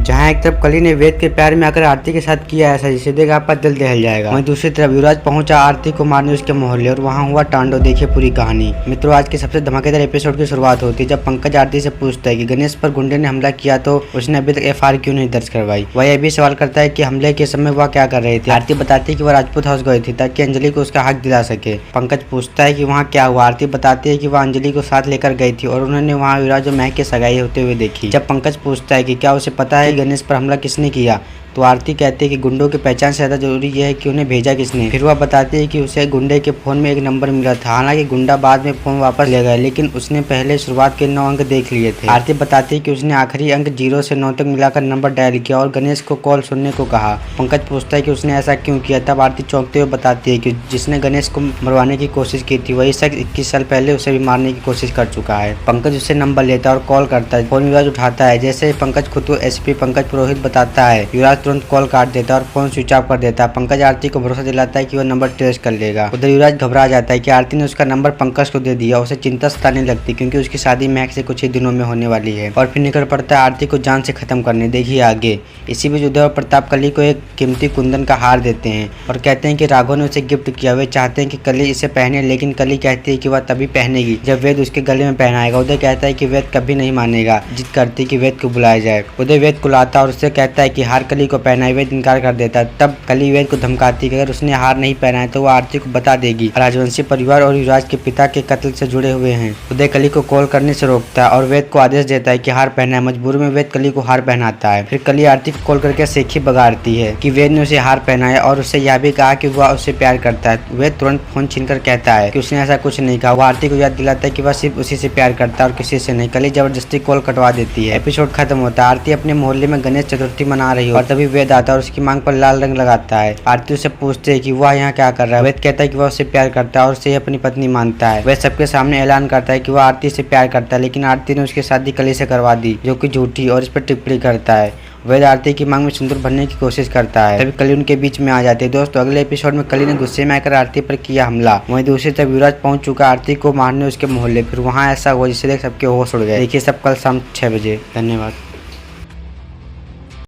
जहाँ एक तरफ कली ने वेद के प्यार में आकर आरती के साथ किया ऐसा जिसे देख आपका दिल दहल जाएगा। वहीं दूसरी तरफ युवराज पहुंचा आरती को मारने उसके मोहल्ले और वहाँ हुआ तांडव। देखिए पूरी कहानी। मित्रों, आज के सबसे धमाकेदार एपिसोड की शुरुआत होती है जब पंकज आरती से पूछता है कि गणेश पर गुंडे ने हमला किया तो उसने अभी तक FIR क्यों नहीं दर्ज करवाई। वह यह भी सवाल करता है कि हमले के समय वह क्या कर रहे थे। आरती बताती है कि वह राजपूत हाउस गई थी ताकि अंजलि को उसका हक दिला सके। पंकज पूछता है कि वहाँ क्या हुआ। आरती बताती है कि वह अंजलि को साथ लेकर गई थी और उन्होंने वहाँ युवराज और महक की सगाई होते हुए देखी। जब पंकज पूछता है कि क्या उसे पता है गणेश पर हमला किसने किया तो आरती कहती है कि गुंडों की पहचान से ज़्यादा जरूरी यह है कि उन्हें भेजा किसने। फिर वह बताती है कि उसे गुंडे के फोन में एक नंबर मिला था। हालांकि गुंडा बाद में फोन वापस ले गया लेकिन उसने पहले शुरुआत के 9 अंक देख लिए थे। आरती बताती है कि उसने आखिरी अंक 0 से 9 तक मिलाकर नंबर डायल किया और गणेश को कॉल सुनने को कहा। पंकज पूछता है कि उसने ऐसा क्यों किया। तब आरती चौंकते हुए बताती है कि जिसने गणेश को मरवाने की कोशिश की थी वही शख्स 21 साल पहले उसे भी मारने की कोशिश कर चुका है। पंकज उससे नंबर लेता है और कॉल करता है। फोन युवराज उठाता है। जैसे ही पंकज खुद को SP पंकज पुरोहित बताता है युवराज तुरंत कॉल काट देता है और फोन स्विच ऑफ कर देता है। पंकज आरती को भरोसा दिलाता है कि वह नंबर ट्रेस कर लेगा। उधर युवराज घबरा जाता है कि आरती ने उसका नंबर पंकज को दे दिया। उसे चिंता सताने लगती क्योंकि उसकी शादी महक से कुछ ही दिनों में होने वाली है और फिर निकल पड़ता है आरती को जान से खत्म करने। देखिए आगे। इसी बीच उदय और प्रताप कली को एक कीमती कुंदन का हार देते हैं और कहते हैं कि राघव ने उसे गिफ्ट किया। वे चाहते हैं कि कली इसे पहने लेकिन कली कहती है कि वह तभी पहनेगी जब वेद उसके गले में पहनाएगा। उदय कहता है कि वेद कभी नहीं मानेगा। जिद करती कि वेद को बुलाया जाए। उदय वेद को लाता और उससे कहता है कि हार कली को पहनाए। वेद इनकार कर देता है। तब कली वेद को धमकाती कि अगर उसने हार नहीं पहना है तो वह आरती को बता देगी राजवंशी परिवार और युवराज के पिता के कत्ल से जुड़े हुए हैं। उदय कली को कॉल करने से रोकता है और वेद को आदेश देता है कि हार पहना है। मजबूरी में वेद कली को हार पहनाता है। फिर कली आरती को कॉल करके सेखी बगाड़ती है कि वेद ने उसे हार पहनाया और उससे यह भी कहा कि वह उससे प्यार करता है। वेद तुरंत फोन छीनकर कहता है कि उसने ऐसा कुछ नहीं कहा। वह आरती को याद दिलाता है कि वह सिर्फ उसी से प्यार करता है और किसी से नहीं। कली जबरदस्ती कॉल कटवा देती है। एपिसोड खत्म होता है। आरती अपने मोहल्ले में गणेश चतुर्थी मना रही है और तभी वेद आता है और उसकी मांग पर लाल रंग लगाता है। आरती उससे पूछती है कि वह यहाँ क्या कर रहा है। वेद कहता है कि वह उससे प्यार करता है और उसे अपनी पत्नी मानता है। वेद सबके सामने ऐलान करता है कि वह आरती से प्यार करता है लेकिन आरती ने उसकी शादी कली से करवा दी जो कि झूठी और इस पर टिप्पणी करता है। वेद आरती की मांग में सिंदूर भरने की कोशिश करता है। तभी कली उनके बीच में आ जाती है। दोस्तों, अगले एपिसोड में कली ने गुस्से में आकर आरती पर किया हमला। वहीं दूसरी तरफ युवराज पहुंच चुका आरती को मारने उसके मोहल्ले। फिर वहां ऐसा हुआ जिससे देख सबके होश उड़ गए। देखिए सब कल शाम 6 बजे। धन्यवाद।